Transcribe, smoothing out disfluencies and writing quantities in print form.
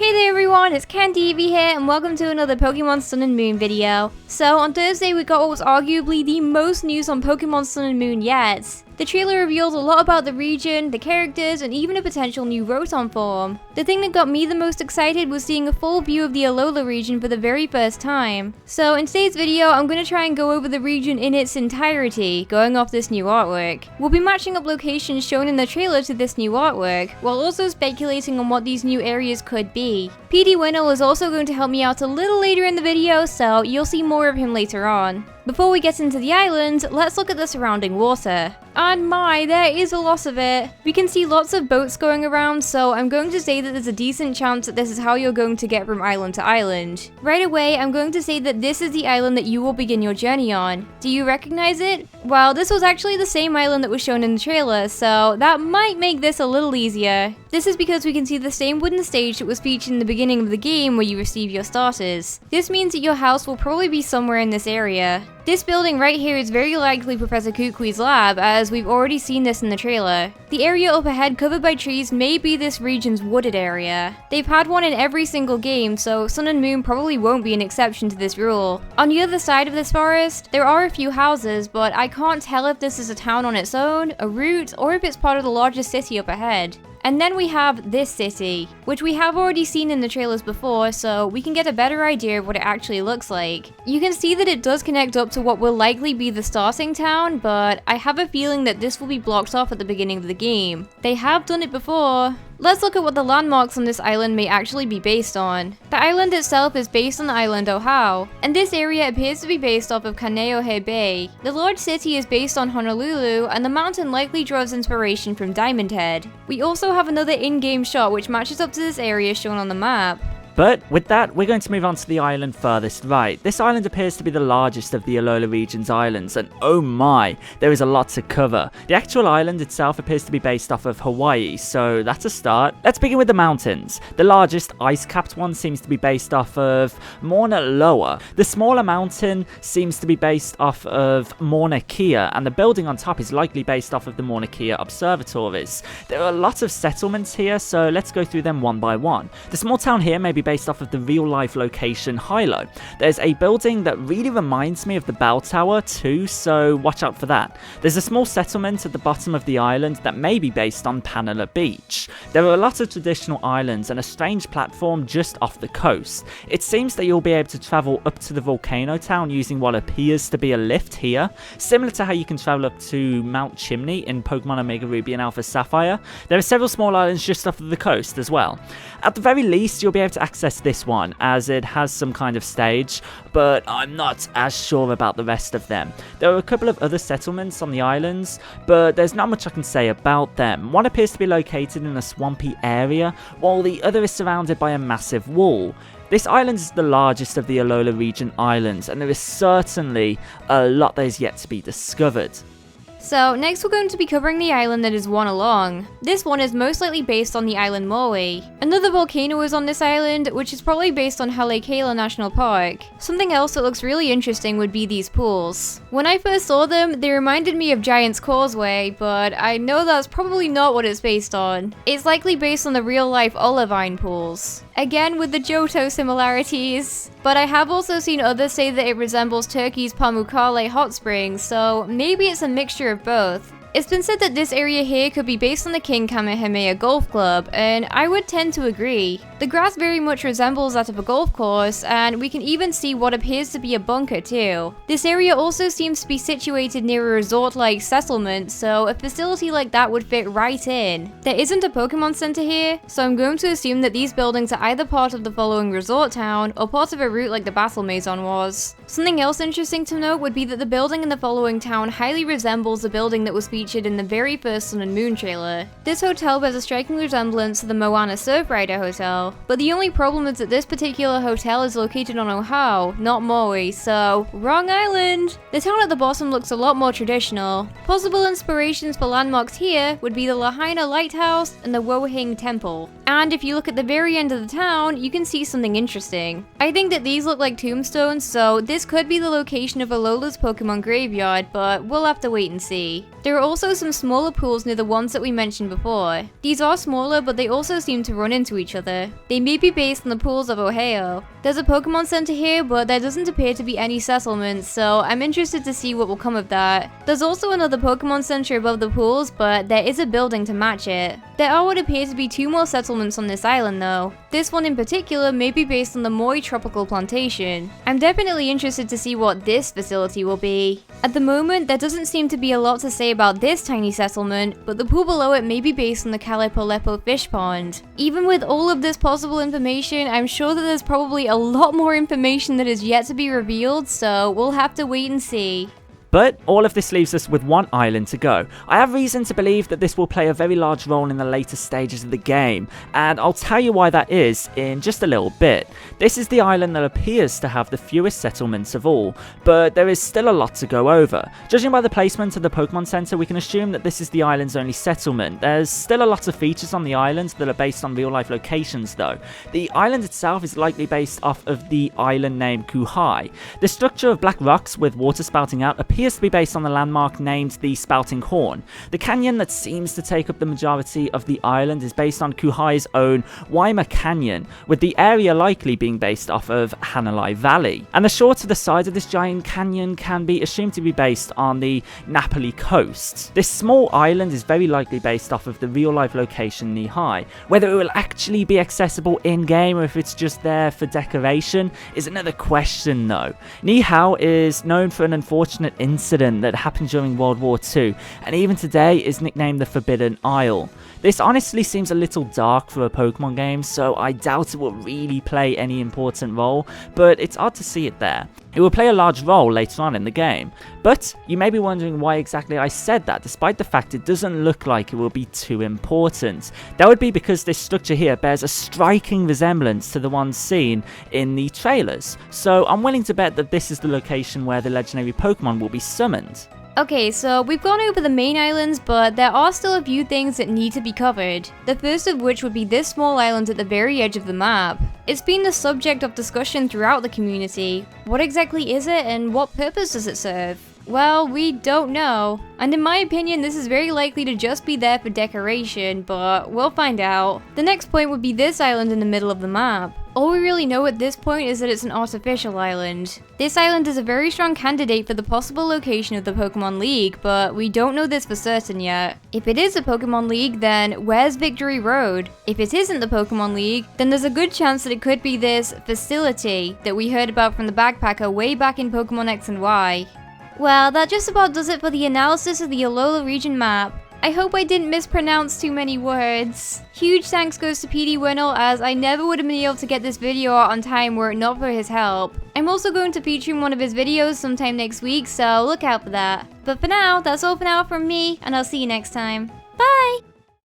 Hey there everyone, it's CandyEvie here and welcome to another Pokemon Sun and Moon video. So on Thursday we got what was arguably the most news on Pokemon Sun and Moon yet. The trailer revealed a lot about the region, the characters, and even a potential new Rotom form. The thing that got me the most excited was seeing a full view of the Alola region for the very first time. So in today's video, I'm going to try and go over the region in its entirety, going off this new artwork. We'll be matching up locations shown in the trailer to this new artwork, while also speculating on what these new areas could be. PD Winnell is also going to help me out a little later in the video, so you'll see more of him later on. Before we get into the island, let's look at the surrounding water. And my, there is a lot of it. We can see lots of boats going around, so I'm going to say that there's a decent chance that this is how you're going to get from island to island. Right away, I'm going to say that this is the island that you will begin your journey on. Do you recognize it? Well, this was actually the same island that was shown in the trailer, so that might make this a little easier. This is because we can see the same wooden stage that was featured in the beginning of the game where you receive your starters. This means that your house will probably be somewhere in this area. This building right here is very likely Professor Kukui's lab, as we've already seen this in the trailer. The area up ahead covered by trees may be this region's wooded area. They've had one in every single game, so Sun and Moon probably won't be an exception to this rule. On the other side of this forest, there are a few houses, but I can't tell if this is a town on its own, a route, or if it's part of the larger city up ahead. And then we have this city, which we have already seen in the trailers before, so we can get a better idea of what it actually looks like. You can see that it does connect up to what will likely be the starting town, but I have a feeling that this will be blocked off at the beginning of the game. They have done it before. Let's look at what the landmarks on this island may actually be based on. The island itself is based on the island Nihao, and this area appears to be based off of Kaneohe Bay. The large city is based on Honolulu, and the mountain likely draws inspiration from Diamond Head. We also have another in-game shot which matches up to this area shown on the map. But with that, we're going to move on to the island furthest right. This island appears to be the largest of the Alola region's islands, and oh my, there is a lot to cover. The actual island itself appears to be based off of Hawaii, so that's a start. Let's begin with the mountains. The largest ice-capped one seems to be based off of Mauna Loa. The smaller mountain seems to be based off of Mauna Kea, and the building on top is likely based off of the Mauna Kea observatories. There are a lot of settlements here, so let's go through them one by one. The small town here may be based off of the real-life location Hilo. There's a building that really reminds me of the Bell Tower too, so watch out for that. There's a small settlement at the bottom of the island that may be based on Panala Beach. There are a lot of traditional islands and a strange platform just off the coast. It seems that you'll be able to travel up to the volcano town using what appears to be a lift here, similar to how you can travel up to Mount Chimney in Pokemon Omega Ruby and Alpha Sapphire. There are several small islands just off of the coast as well. At the very least, you'll be able to access this one, as it has some kind of stage, but I'm not as sure about the rest of them. There are a couple of other settlements on the islands, but there's not much I can say about them. One appears to be located in a swampy area, while the other is surrounded by a massive wall. This island is the largest of the Alola region islands, and there is certainly a lot that is yet to be discovered. So next we're going to be covering the island that is one along. This one is most likely based on the island Maui. Another volcano is on this island, which is probably based on Haleakala National Park. Something else that looks really interesting would be these pools. When I first saw them, they reminded me of Giant's Causeway, but I know that's probably not what it's based on. It's likely based on the real-life Olivine pools. Again with the Johto similarities. But I have also seen others say that it resembles Turkey's Pamukkale hot springs, so maybe it's a mixture of both. It's been said that this area here could be based on the King Kamehameha Golf Club, and I would tend to agree. The grass very much resembles that of a golf course, and we can even see what appears to be a bunker too. This area also seems to be situated near a resort-like settlement, so a facility like that would fit right in. There isn't a Pokemon Center here, so I'm going to assume that these buildings are either part of the following resort town, or part of a route like the Battle Maison was. Something else interesting to note would be that the building in the following town highly resembles the building that was featured in the very first Sun and Moon trailer. This hotel bears a striking resemblance to the Moana Surfrider Hotel, but the only problem is that this particular hotel is located on Oahu, not Maui, so wrong island! The town at the bottom looks a lot more traditional. Possible inspirations for landmarks here would be the Lahaina Lighthouse and the Wohing Temple. And if you look at the very end of the town, you can see something interesting. I think that these look like tombstones, so this could be the location of Alola's Pokemon graveyard, but we'll have to wait and see. There are also some smaller pools near the ones that we mentioned before. These are smaller, but they also seem to run into each other. They may be based on the pools of Ohio. There's a Pokemon Center here, but there doesn't appear to be any settlements, so I'm interested to see what will come of that. There's also another Pokemon Center above the pools, but there is a building to match it. There are what appear to be 2 more settlements on this island though. This one in particular may be based on the Maui tropical plantation. I'm definitely interested to see what this facility will be. At the moment, there doesn't seem to be a lot to say about this tiny settlement, but the pool below it may be based on the Kalipo fish pond. Even with all of this possible information, I'm sure that there's probably a lot more information that is yet to be revealed, so we'll have to wait and see. But all of this leaves us with one island to go. I have reason to believe that this will play a very large role in the later stages of the game, and I'll tell you why that is in just a little bit. This is the island that appears to have the fewest settlements of all, but there is still a lot to go over. Judging by the placement of the Pokemon Center, we can assume that this is the island's only settlement. There's still a lot of features on the island that are based on real-life locations though. The island itself is likely based off of the island name Kuhai. The structure of black rocks with water spouting out appears to be based on the landmark named the Spouting Horn. The canyon that seems to take up the majority of the island is based on Kuhai's own Waima Canyon, with the area likely being based off of Hanalei Valley. And the shore to the side of this giant canyon can be assumed to be based on the Napoli coast. This small island is very likely based off of the real-life location Nihao. Whether it will actually be accessible in-game or if it's just there for decoration is another question though. Nihao is known for an unfortunate incident that happened during World War II, and even today is nicknamed the Forbidden Isle. This honestly seems a little dark for a Pokemon game, so I doubt it will really play any important role, but it's odd to see it there. It will play a large role later on in the game. But you may be wondering why exactly I said that, despite the fact it doesn't look like it will be too important. That would be because this structure here bears a striking resemblance to the ones seen in the trailers, so I'm willing to bet that this is the location where the legendary Pokemon will be summoned. Okay, so we've gone over the main islands, but there are still a few things that need to be covered. The first of which would be this small island at the very edge of the map. It's been the subject of discussion throughout the community. What exactly is it and what purpose does it serve? Well, we don't know, and in my opinion this is very likely to just be there for decoration, but we'll find out. The next point would be this island in the middle of the map. All we really know at this point is that it's an artificial island. This island is a very strong candidate for the possible location of the Pokemon League, but we don't know this for certain yet. If it is a Pokemon League, then where's Victory Road? If it isn't the Pokemon League, then there's a good chance that it could be this facility that we heard about from the backpacker way back in Pokemon X and Y. Well, that just about does it for the analysis of the Alola region map. I hope I didn't mispronounce too many words. Huge thanks goes to PD Winnell, as I never would have been able to get this video out on time were it not for his help. I'm also going to feature in one of his videos sometime next week, so look out for that. But for now, that's all for now from me, and I'll see you next time. Bye!